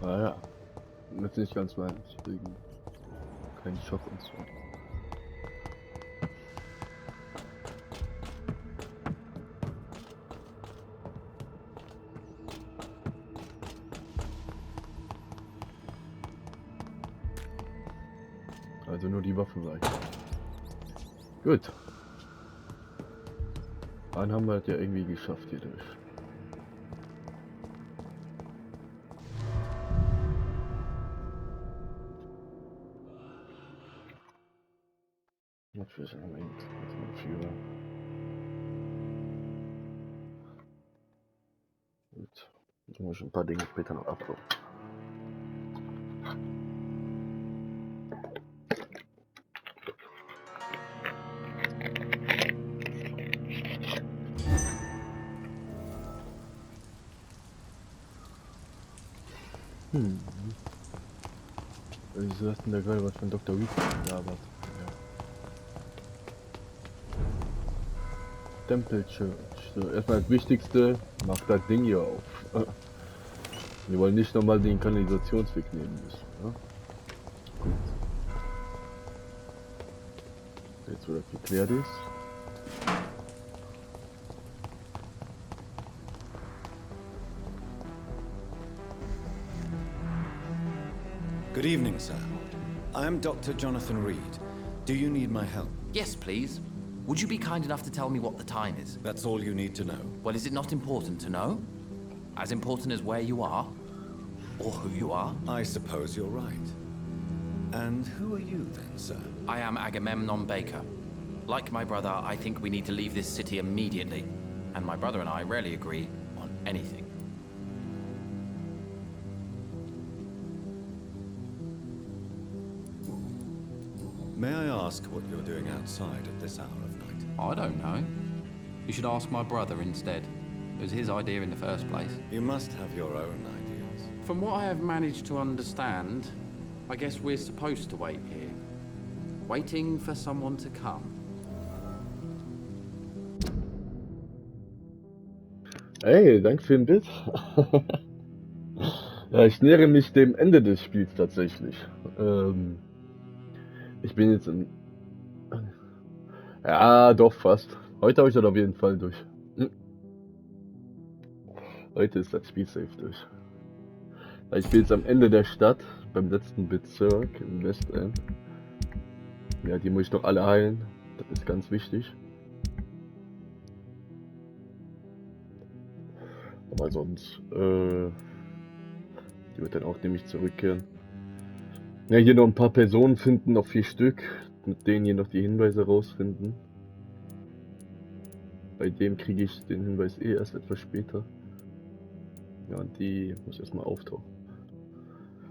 Naja, das ist nicht ganz meins, deswegen kein Schock und so. Also nur die Waffe weiter. Gut. Dann haben wir es ja irgendwie geschafft hier durch. Was für ein Moment. Führer. Gut. Ich muss ein paar Dinge später noch abbauen. Wieso hast du denn da gerade was von Dr. Reed gelabert? Ja. Temple Church. So, erstmal das Wichtigste, mach das Ding hier auf. Wir wollen nicht nochmal den Kanalisationsweg nehmen müssen. Ja? Gut. Jetzt wo das geklärt ist. Good evening, sir. I am Dr. Jonathan Reed. Do you need my help? Yes, please. Would you be kind enough to tell me what the time is? That's all you need to know. Well, is it not important to know? As important as where you are? Or who you are? I suppose you're right. And who are you then, sir? I am Agamemnon Baker. Like my brother, I think we need to leave this city immediately. And my brother and I rarely agree on anything. May I ask what you're doing outside at this hour of night? I don't know. You should ask my brother instead. It was his idea in the first place. You must have your own ideas. From what I have managed to understand, I guess we're supposed to wait here. Waiting for someone to come. Hey, danke für den Bild. Ja, ich nähere mich dem Ende des Spiels tatsächlich. Ich bin jetzt in... Ja, doch, fast. Heute habe ich das auf jeden Fall durch. Heute ist das Spiel safe durch. Ich bin jetzt am Ende der Stadt, beim letzten Bezirk im Westend. Ja, die muss ich doch alle heilen. Das ist ganz wichtig. Aber sonst, die wird dann auch nämlich zurückkehren. Ja, hier noch ein paar Personen finden, noch 4 Stück, mit denen hier noch die Hinweise rausfinden. Bei dem kriege ich den Hinweis erst etwas später. Ja, und die muss erstmal auftauchen.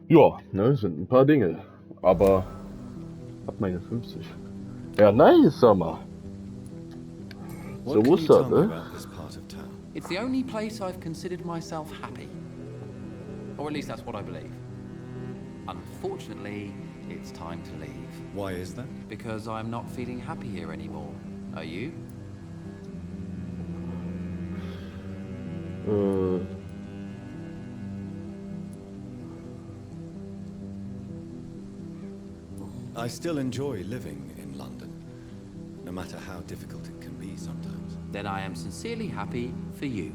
Ja, ne, sind ein paar Dinge. Aber hab meine 50. Ja, nice, sag mal. So muss das, ne? It's the only place I've considered myself happy. Or at least that's what I believe. Unfortunately, it's time to leave. Why is that? Because I'm not feeling happy here anymore. Are you? I still enjoy living in London, no matter how difficult it can be sometimes. Then I am sincerely happy for you.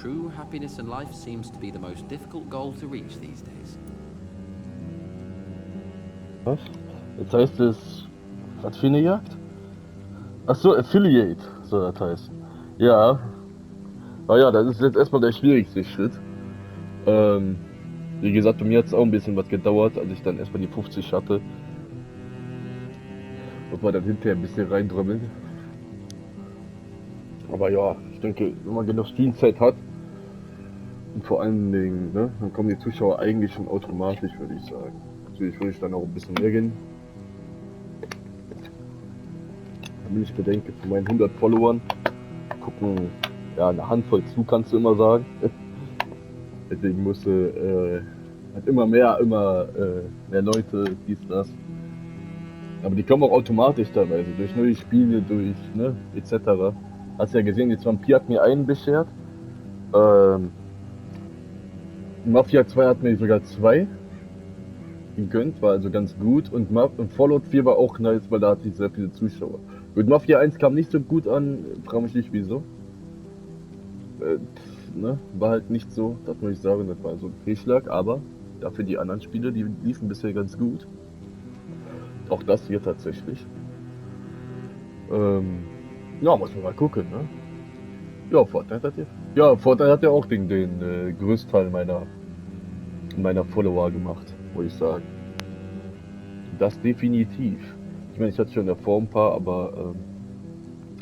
True happiness in life seems to be the most difficult goal to reach these days. Was? Jetzt heißt es... Was für eine Jagd? Achso, Affiliate soll das heißen. Ja. Naja, das ist jetzt erstmal der schwierigste Schritt. Wie gesagt, bei mir hat es auch ein bisschen was gedauert, als ich dann erstmal die 50 hatte. Und man dann hinterher ein bisschen reindrümmeln. Aber ja, ich denke, wenn man genug Streamzeit hat und vor allen Dingen, ne, dann kommen die Zuschauer eigentlich schon automatisch, würde ich sagen. Natürlich würde ich dann auch ein bisschen mehr gehen. Wenn ich bedenke, von meinen 100 Followern gucken, ja, eine Handvoll zu, kannst du immer sagen. Deswegen musste halt immer mehr Leute, dies, das. Aber die kommen auch automatisch teilweise, durch neue Spiele, durch, ne, etc. Hast ja gesehen, jetzt Vampyr hat mir einen beschert. Mafia 2 hat mir sogar 2 gegönnt, war also ganz gut. Und Fallout 4 war auch nice, weil da hatte ich sehr viele Zuschauer. Gut, Mafia 1 kam nicht so gut an, frage mich nicht wieso. Ne? War halt nicht so, das muss ich sagen, das war so ein Fehlschlag, aber dafür die anderen Spiele, die liefen bisher ganz gut. Auch das hier tatsächlich. Ja, muss man mal gucken, ne? Ja, Fortnite hat ja auch den Größteil meiner Follower gemacht, muss ich sagen. Das definitiv. Ich meine, ich hatte schon davor ein paar, aber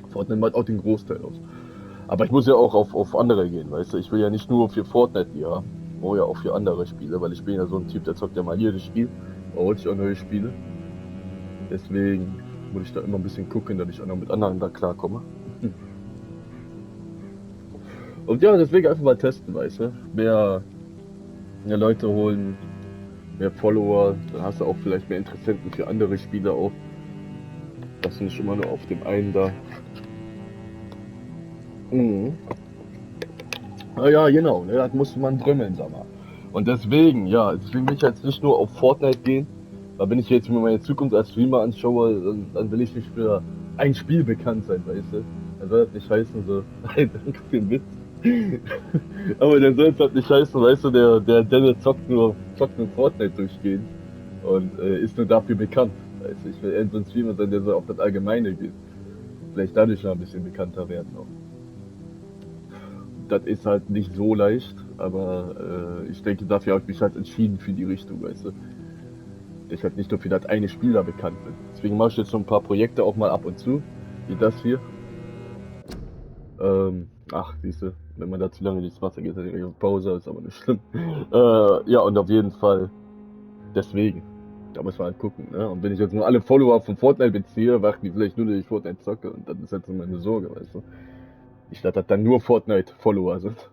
Fortnite macht auch den Großteil aus. Aber ich muss ja auch auf andere gehen, weißt du? Ich will ja nicht nur für Fortnite die haben, oh ja auch für andere Spiele, weil ich bin ja so ein Typ, der zockt ja mal jedes Spiel, holt sich auch neue Spiele. Deswegen muss ich da immer ein bisschen gucken, dass ich auch noch mit anderen da klarkomme. Und ja, deswegen einfach mal testen, weißt du? Mehr Leute holen, mehr Follower, dann hast du auch vielleicht mehr Interessenten für andere Spiele auch. Das ist nicht immer nur auf dem einen da. Mhm. Ah ja, genau, ne, das musste man drümmeln, sag mal. Und deswegen will ich jetzt nicht nur auf Fortnite gehen, weil wenn ich jetzt mir meine Zukunft als Streamer anschaue, dann will ich nicht für ein Spiel bekannt sein, weißt du? Dann soll das nicht heißen so, danke für den Witz. Aber dann soll es halt nicht heißen, weißt du, der Dennis zockt nur Fortnite durchgehend und ist nur dafür bekannt. Weißt du, ich will eher so ein Streamer sein, der so auf das Allgemeine geht. Vielleicht dadurch noch ein bisschen bekannter werden auch. Das ist halt nicht so leicht, aber ich denke, dafür habe ich mich halt entschieden für die Richtung, weißt du. Ich halt nicht nur für das eine Spiel da bekannt bin. Deswegen mache ich jetzt so ein paar Projekte auch mal ab und zu, wie das hier. Siehst du, wenn man da zu lange nichts macht, dann geht es direkt auf Pause, ist aber nicht schlimm. Ja, und auf jeden Fall deswegen. Da muss man halt gucken, ne? Und wenn ich jetzt nur alle Follower von Fortnite beziehe, warten die vielleicht nur, dass ich Fortnite zocke. Und das ist halt so meine Sorge, weißt du. Nicht, dass das dann nur Fortnite-Follower sind.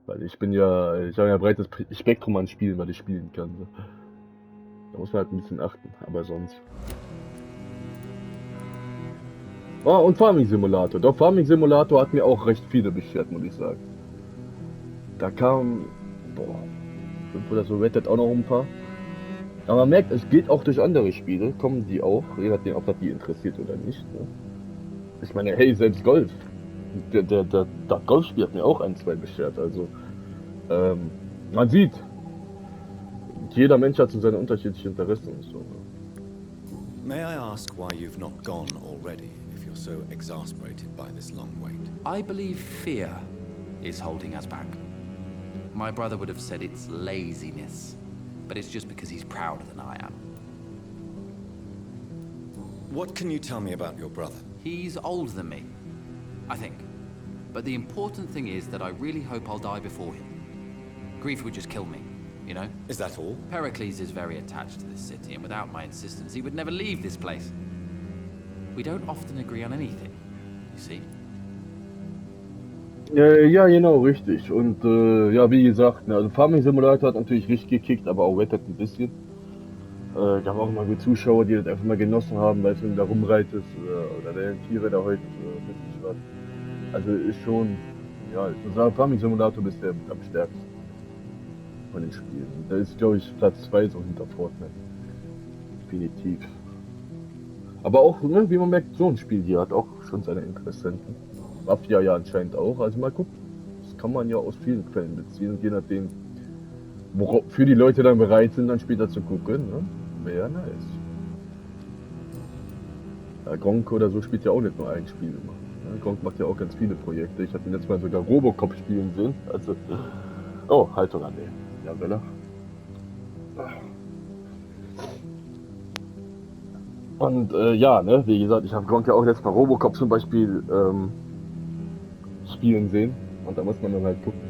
Weil ich habe ja ein breites Spektrum an Spielen, was ich spielen kann. So. Da muss man halt ein bisschen achten, aber sonst. Ah, und Farming Simulator. Doch, Farming Simulator hat mir auch recht viele beschert, muss ich sagen. Da kam, 5 oder so, Red Dead auch noch ein paar. Aber man merkt, es geht auch durch andere Spiele, kommen die auch, je nachdem, ob das die interessiert oder nicht. Ne? Ich meine, hey, selbst Golf. Das Golfspiel hat mir auch ein, zwei beschert. Also, man sieht, jeder Mensch hat so seine unterschiedlichen Interessen und so. May I ask why you've not gone already, if you're so exasperated by this long wait? I believe fear is holding us back. My brother would have said it's laziness, but it's just because he's prouder than I am. What can you tell me about your brother? He's older than me, I think. But the important thing is that I really hope I'll die before him. Grief would just kill me, you know? Is that all? Pericles is very attached to this city, and without my insistence, he would never leave this place. We don't often agree on anything, you see? Ja, genau, richtig. Und ja, wie gesagt, ne, also Farming Simulator hat natürlich richtig gekickt, aber auch Red Dead ein bisschen. Da haben auch mal gut Zuschauer, die das einfach mal genossen haben, weil du da rumreitest oder deine Tiere da heute mit sich was. Also ist schon, ja, ich muss sagen, Farming Simulator bist der am stärksten von den Spielen. Da ist, glaube ich, Platz 2 so hinter Fortnite. Definitiv. Aber auch, ne, wie man merkt, so ein Spiel hier hat auch schon seine Interessenten. Mafia ja anscheinend auch. Also mal gucken. Das kann man ja aus vielen Quellen beziehen, je nachdem, wofür die Leute dann bereit sind, dann später zu gucken. Ne? Wäre nice. Ja, Gronk oder so spielt ja auch nicht nur ein Spiel immer. Ne? Gronk macht ja auch ganz viele Projekte. Ich hatte ihn jetzt mal sogar Robocop spielen sehen. Also, oh, Haltung an den. Ja, Bella. Und ja, ne, wie gesagt, ich habe Gronk ja auch jetzt mal Robocop zum Beispiel spielen sehen. Und da muss man dann halt gucken.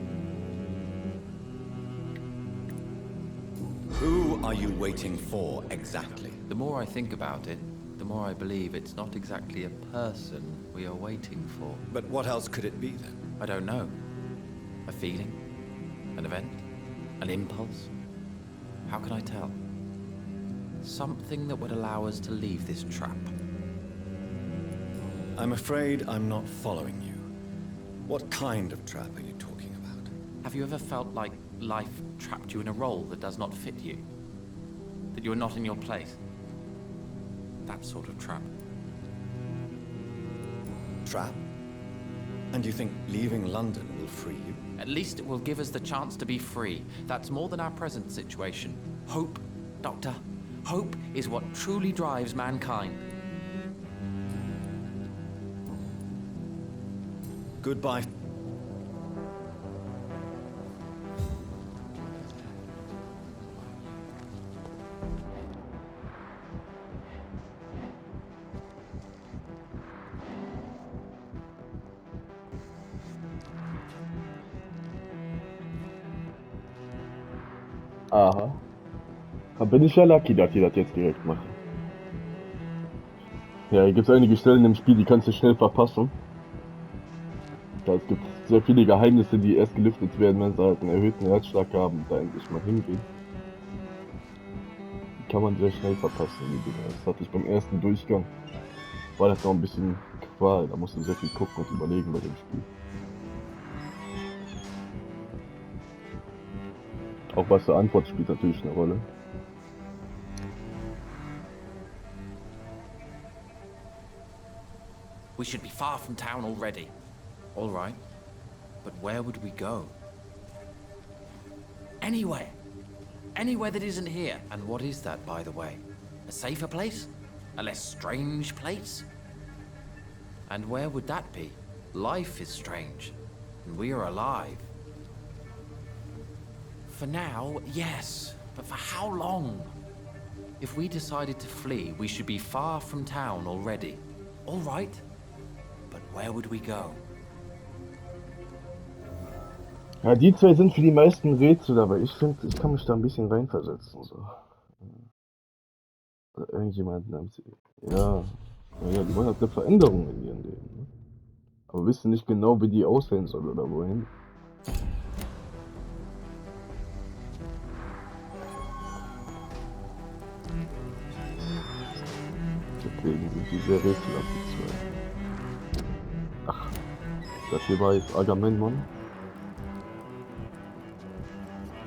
Who are you waiting for exactly? The more I think about it, the more I believe it's not exactly a person we are waiting for. But what else could it be then? I don't know. A feeling? An event? An impulse? How can I tell? Something that would allow us to leave this trap. I'm afraid I'm not following you. What kind of trap are you talking about? Have you ever felt like life trapped you in a role that does not fit you? That you are not in your place? That sort of trap. Trap? And you think leaving London will free you? At least it will give us the chance to be free. That's more than our present situation. Hope, Doctor. Hope is what truly drives mankind. Goodbye. Aha. Da bin ich ja lucky, dass die das jetzt direkt machen. Ja, hier gibt es einige Stellen im Spiel, die kannst du schnell verpassen. Es gibt sehr viele Geheimnisse, die erst gelüftet werden, wenn sie halt einen erhöhten Herzschlag haben und da endlich mal hingehen. Die kann man sehr schnell verpassen, die Dinger. Das hatte ich beim ersten Durchgang. War das noch ein bisschen Qual, da musst du sehr viel gucken und überlegen bei dem Spiel. Auch was für Antwort spielt natürlich eine Rolle. We should be far from town already. All right. But where would we go? Anywhere. Anywhere that isn't here. And what is that, by the way? A safer place? A less strange place? And where would that be? Life is strange. And we are alive. For now, yes. But for how long? If we decided to flee, we should be far from town already. All right. But where would we go? Ja, die zwei sind für die meisten Rätsel, aber ich finde, ich kann mich da ein bisschen reinversetzen. So. Oder irgendjemand namens sie. Ja, naja, die wollen halt eine Veränderung in ihrem Leben. Ne? Aber wissen nicht genau, wie die aussehen soll oder wohin. Deswegen sind die sehr rätselhaft, die zwei. Ach, das hier war jetzt Agamemnon.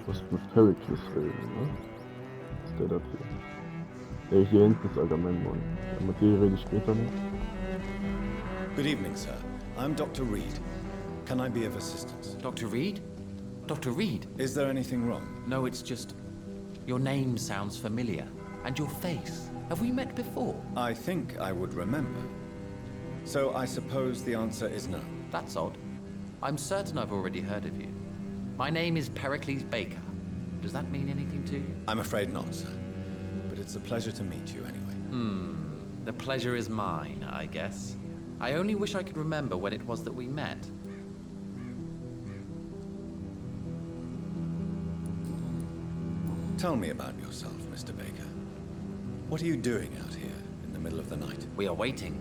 Das wird Pericles reden, ne? Was ist der da hier? Der hier hinten ist Agamemnon. Ja, mit dir rede ich später noch. Good evening, sir. I'm Dr. Reed. Can I be of assistance? Dr. Reed? Dr. Reed? Is there anything wrong? No, it's just... Your name sounds familiar. And your face. Have we met before? I think I would remember. So I suppose the answer is no. That's odd. I'm certain I've already heard of you. My name is Pericles Baker. Does that mean anything to you? I'm afraid not, sir. But it's a pleasure to meet you anyway. The pleasure is mine, I guess. I only wish I could remember when it was that we met. Tell me about yourself, Mr. Baker. What are you doing out here in the middle of the night? We are waiting.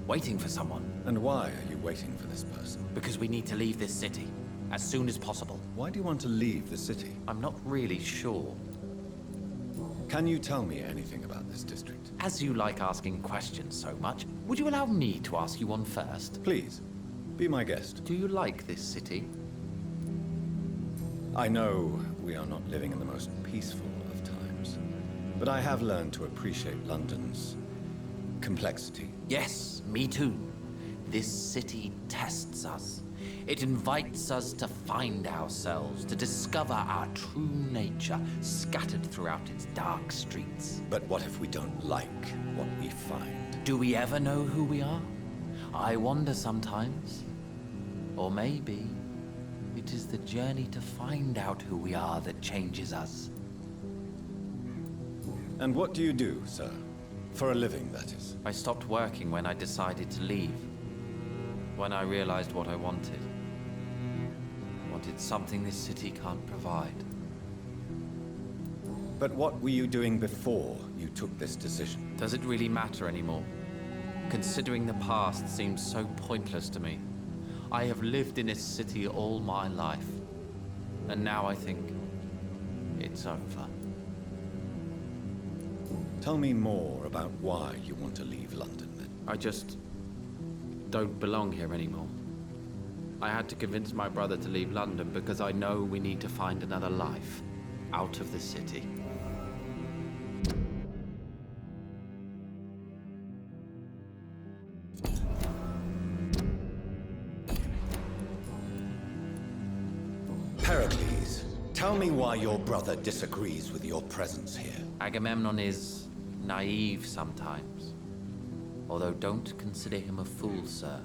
Waiting for someone. And why are you waiting for this person? Because we need to leave this city. As soon as possible. Why do you want to leave the city? I'm not really sure. Can you tell me anything about this district? As you like asking questions so much, would you allow me to ask you one first? Please, be my guest. Do you like this city? I know we are not living in the most peaceful of times, but I have learned to appreciate London's complexity. Yes, me too. This city tests us. It invites us to find ourselves, to discover our true nature scattered throughout its dark streets. But what if we don't like what we find? Do we ever know who we are? I wonder sometimes. Or maybe it is the journey to find out who we are that changes us. And what do you do, sir? For a living, that is. I stopped working when I decided to leave. When I realized what I wanted. Wanted something this city can't provide. But what were you doing before you took this decision? Does it really matter anymore? Considering the past seems so pointless to me. I have lived in this city all my life. And now I think it's over. Tell me more about why you want to leave London, then. I just don't belong here anymore. I had to convince my brother to leave London because I know we need to find another life out of the city. Pericles, tell me why your brother disagrees with your presence here. Agamemnon is naive sometimes. Although don't consider him a fool, sir.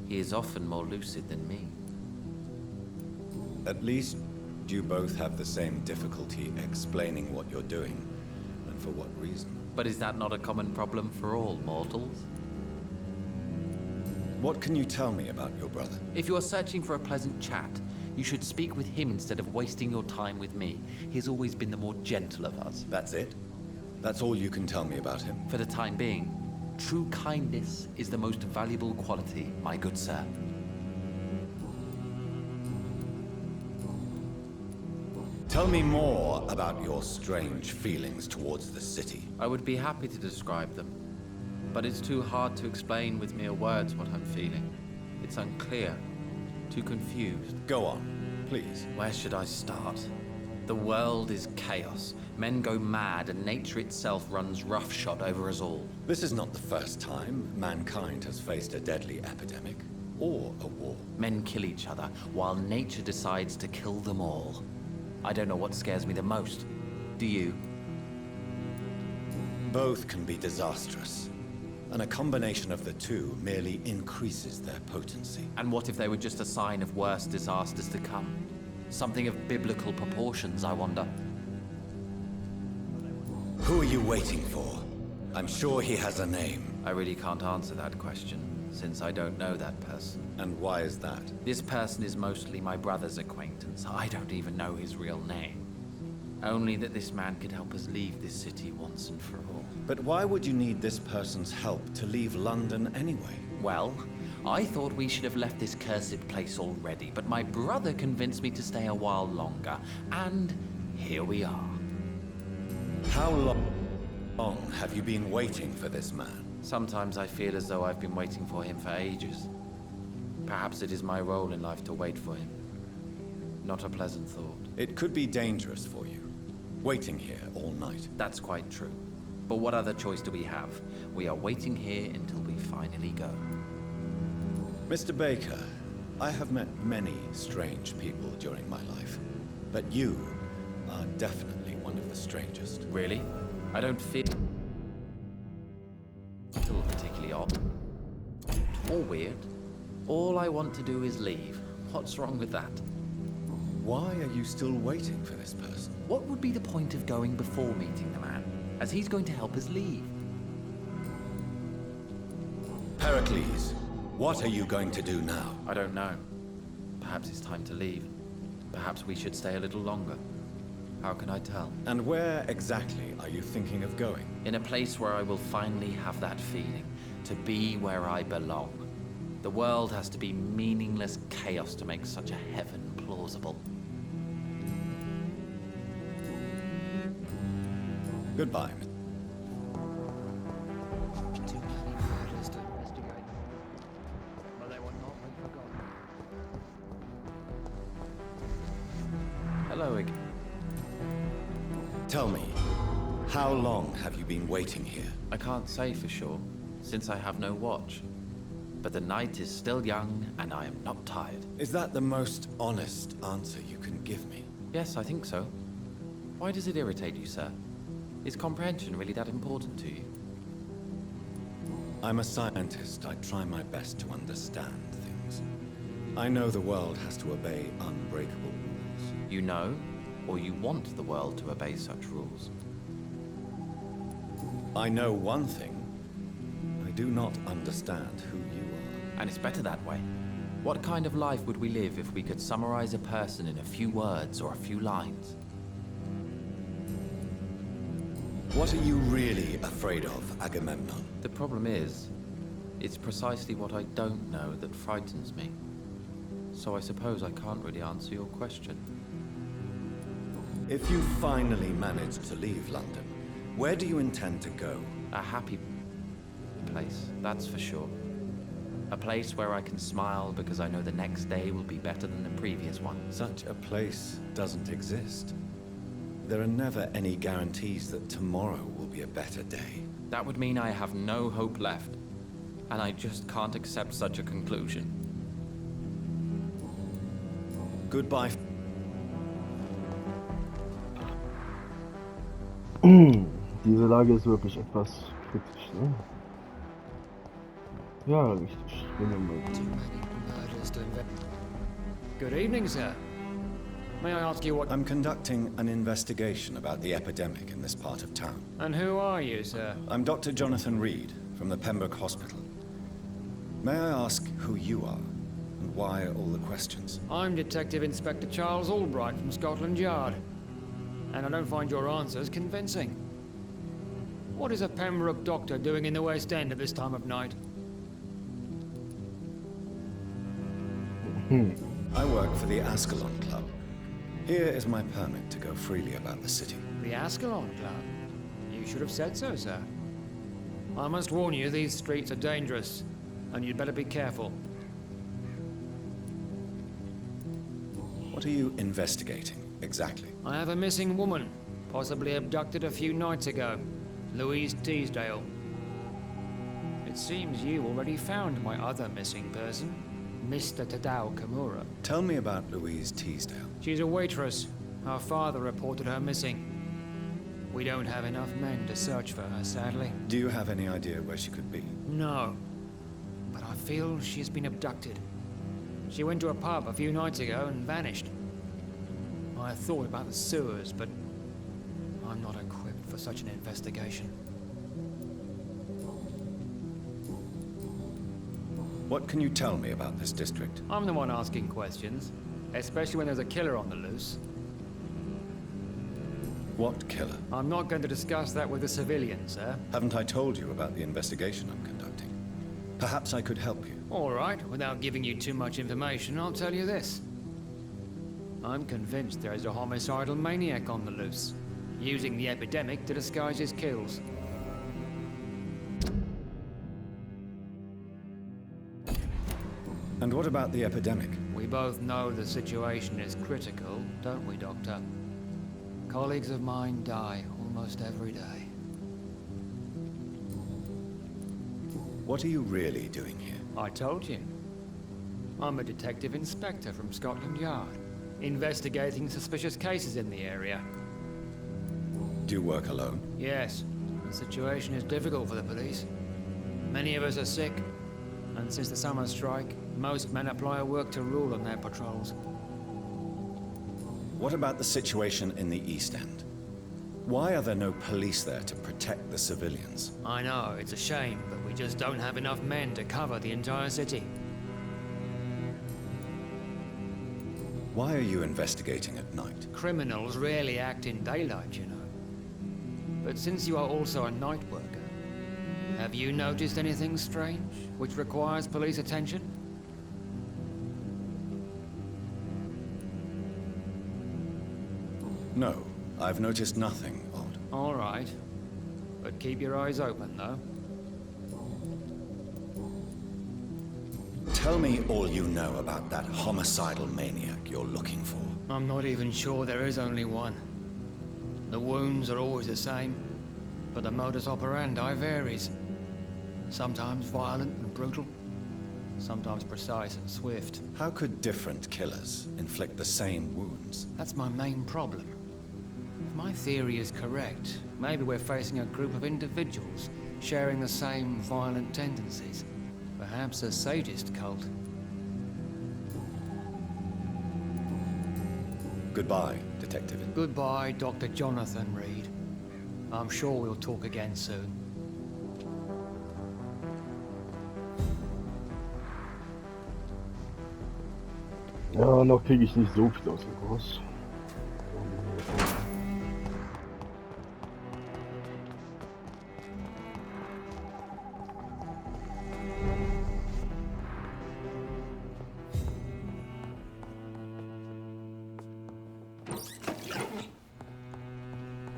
He is often more lucid than me. At least you both have the same difficulty explaining what you're doing, and for what reason. But is that not a common problem for all mortals? What can you tell me about your brother? If you are searching for a pleasant chat, you should speak with him instead of wasting your time with me. He's always been the more gentle of us. That's it? That's all you can tell me about him? For the time being, true kindness is the most valuable quality, my good sir. Tell me more about your strange feelings towards the city. I would be happy to describe them, but it's too hard to explain with mere words what I'm feeling. It's unclear, too confused. Go on, please. Where should I start? The world is chaos. Men go mad, and nature itself runs roughshod over us all. This is not the first time mankind has faced a deadly epidemic, or a war. Men kill each other, while nature decides to kill them all. I don't know what scares me the most. Do you? Both can be disastrous, and a combination of the two merely increases their potency. And what if they were just a sign of worse disasters to come? Something of biblical proportions, I wonder. Who are you waiting for? I'm sure he has a name. I really can't answer that question, since I don't know that person. And why is that? This person is mostly my brother's acquaintance. I don't even know his real name. Only that this man could help us leave this city once and for all. But why would you need this person's help to leave London anyway? Well, I thought we should have left this cursed place already, but my brother convinced me to stay a while longer, and here we are. How long have you been waiting for this man? Sometimes I feel as though I've been waiting for him for ages. Perhaps it is my role in life to wait for him. Not a pleasant thought. It could be dangerous for you, waiting here all night. That's quite true. But what other choice do we have? We are waiting here until we finally go. Mr. Baker, I have met many strange people during my life, but you are definitely one of the strangest. Really? I don't feel particularly odd or weird. All I want to do is leave. What's wrong with that? Why are you still waiting for this person? What would be the point of going before meeting the man, as he's going to help us leave? Pericles, what are you going to do now? I don't know. Perhaps it's time to leave. Perhaps we should stay a little longer. How can I tell? And where exactly are you thinking of going? In a place where I will finally have that feeling, to be where I belong. The world has to be meaningless chaos to make such a heaven plausible. Goodbye. Hello again. Tell me, how long have you been waiting here? I can't say for sure, since I have no watch. But the night is still young, and I am not tired. Is that the most honest answer you can give me? Yes, I think so. Why does it irritate you, sir? Is comprehension really that important to you? I'm a scientist. I try my best to understand things. I know the world has to obey unbreakable rules. You know, or you want the world to obey such rules? I know one thing. I do not understand who you are. And it's better that way. What kind of life would we live if we could summarize a person in a few words or a few lines? What are you really afraid of, Agamemnon? The problem is, it's precisely what I don't know that frightens me. So I suppose I can't really answer your question. If you finally manage to leave London, where do you intend to go? A happy place, that's for sure. A place where I can smile because I know the next day will be better than the previous one. Such a place doesn't exist. There are never any guarantees that tomorrow will be a better day. That would mean I have no hope left. And I just can't accept such a conclusion. Goodbye. Diese Lage ist wirklich etwas kritisch, ne? Ja, richtig. Gehen wir mal. Too many murders to investigate. Good evening, sir. May I ask you what... I'm conducting an investigation about the epidemic in this part of town. And who are you, sir? I'm Dr. Jonathan Reed from the Pembroke Hospital. May I ask who you are and why all the questions? I'm Detective Inspector Charles Albright from Scotland Yard. And I don't find your answers convincing. What is a Pembroke doctor doing in the West End at this time of night? I work for the Ascalon Club. Here is my permit to go freely about the city. The Ascalon Club? You should have said so, sir. I must warn you, these streets are dangerous, and you'd better be careful. What are you investigating, exactly? I have a missing woman, possibly abducted a few nights ago. Louise Teasdale. It seems you already found my other missing person, Mr. Tadao Kimura. Tell me about Louise Teasdale. She's a waitress. Her father reported her missing. We don't have enough men to search for her, sadly. Do you have any idea where she could be? No. But I feel she's been abducted. She went to a pub a few nights ago and vanished. I thought about the sewers, but I'm not equipped for such an investigation. What can you tell me about this district? I'm the one asking questions, especially when there's a killer on the loose. What killer? I'm not going to discuss that with the civilians, sir. Haven't I told you about the investigation I'm conducting? Perhaps I could help you. All right, without giving you too much information, I'll tell you this. I'm convinced there is a homicidal maniac on the loose, using the epidemic to disguise his kills. And what about the epidemic? We both know the situation is critical, don't we, Doctor? Colleagues of mine die almost every day. What are you really doing here? I told you. I'm a detective inspector from Scotland Yard, investigating suspicious cases in the area. Do you work alone? Yes, the situation is difficult for the police. Many of us are sick, and since the summer strike, most men apply a work to rule on their patrols. What about the situation in the East End? Why are there no police there to protect the civilians? I know, it's a shame, but we just don't have enough men to cover the entire city. Why are you investigating at night? Criminals rarely act in daylight, you know. But since you are also a night worker, have you noticed anything strange, which requires police attention? No, I've noticed nothing odd. All right. But keep your eyes open, though. Tell me all you know about that homicidal maniac you're looking for. I'm not even sure there is only one. The wounds are always the same, but the modus operandi varies. Sometimes violent and brutal, sometimes precise and swift. How could different killers inflict the same wounds? That's my main problem. If my theory is correct, maybe we're facing a group of individuals sharing the same violent tendencies. Perhaps a sadist cult. Goodbye, Detective. Goodbye, Dr. Jonathan Reed. I'm sure we'll talk again soon. Ja, noch kriege ich nicht so viel aus dem Kurs.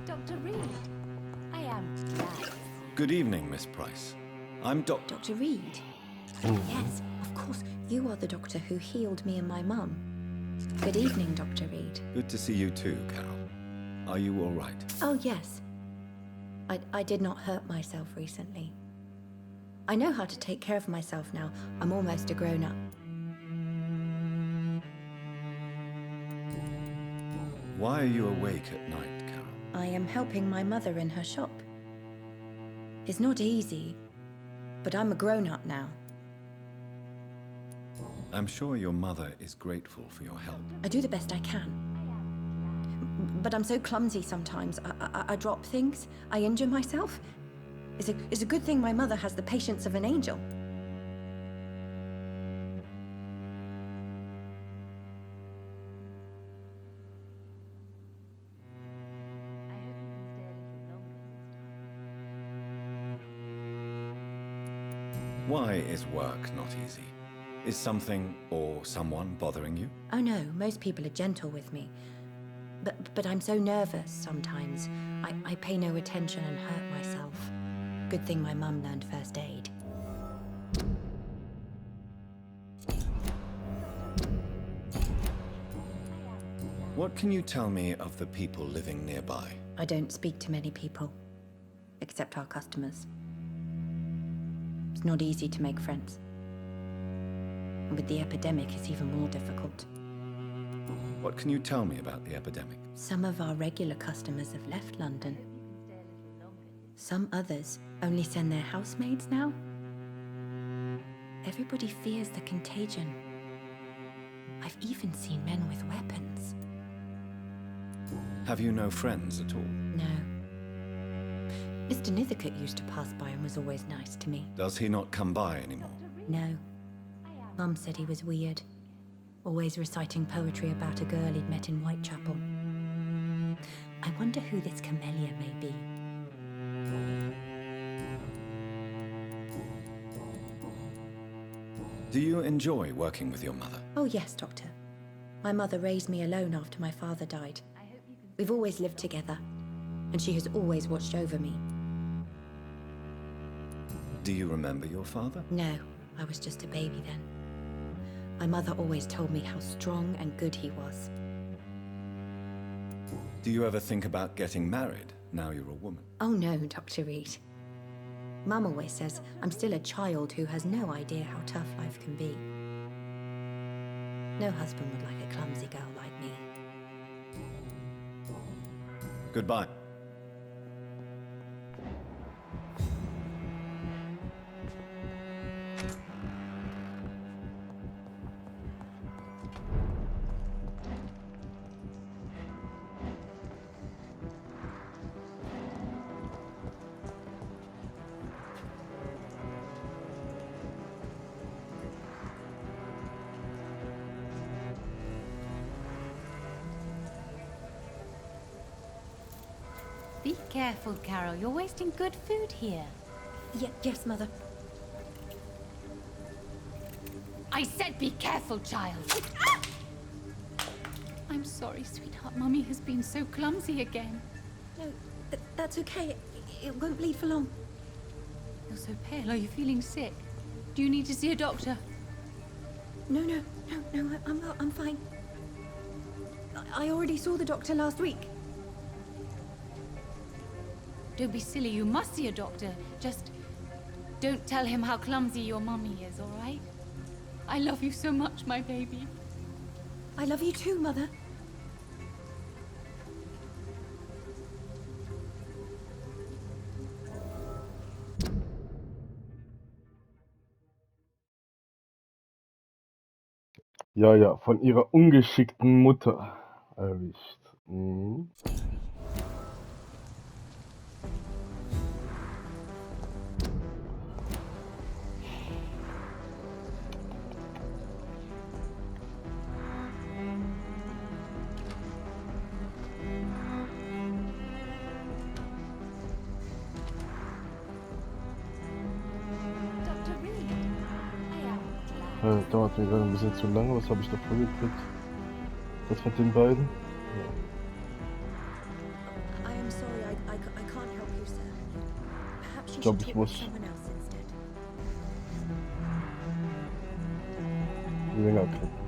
Dr. Reed, I am glad. Good evening, Miss Price. I'm Dr. Reed, Yes, of course. You are the doctor who healed me and my mum. Good evening, Dr. Reed. Good to see you too, Carol. Are you all right? Oh, yes. I did not hurt myself recently. I know how to take care of myself now. I'm almost a grown-up. Why are you awake at night, Carol? I am helping my mother in her shop. It's not easy, but I'm a grown-up now. I'm sure your mother is grateful for your help. I do the best I can. But I'm so clumsy sometimes. I drop things. I injure myself. It's a good thing my mother has the patience of an angel. Why is work not easy? Is something or someone bothering you? Oh no, most people are gentle with me. But I'm so nervous sometimes. I pay no attention and hurt myself. Good thing my mum learned first aid. What can you tell me of the people living nearby? I don't speak to many people, except our customers. It's not easy to make friends. And with the epidemic, it's even more difficult. What can you tell me about the epidemic? Some of our regular customers have left London. Some others only send their housemaids now. Everybody fears the contagion. I've even seen men with weapons. Have you no friends at all? No. Mr. Nithercote used to pass by and was always nice to me. Does he not come by anymore? No. Mum said he was weird. Always reciting poetry about a girl he'd met in Whitechapel. I wonder who this camellia may be. Do you enjoy working with your mother? Oh yes, Doctor. My mother raised me alone after my father died. We've always lived together, and she has always watched over me. Do you remember your father? No, I was just a baby then. My mother always told me how strong and good he was. Do you ever think about getting married now you're a woman? Oh no, Dr. Reed. Mum always says I'm still a child who has no idea how tough life can be. No husband would like a clumsy girl like me. Goodbye. Be careful, Carol. You're wasting good food here. Yes, Mother. I said be careful, child. I'm sorry, sweetheart. Mummy has been so clumsy again. No, that's okay. It won't bleed for long. You're so pale. Are you feeling sick? Do you need to see a doctor? No, I'm fine. I already saw the doctor last week. Don't be silly. You must see a doctor. Just don't tell him how clumsy your mummy is, all right? I love you so much, my baby. I love you too, Mother. Ja, von ihrer ungeschickten Mutter erwischt. Mhm. Dr. Reed, I am glad. Dauert mir gerade ein bisschen zu lange. Was habe ich davor gekriegt? Das mit den beiden? I am sorry, I can't help you, sir. Perhaps you Glaub, should ich talk with muss- someone else instead. länger kriegt.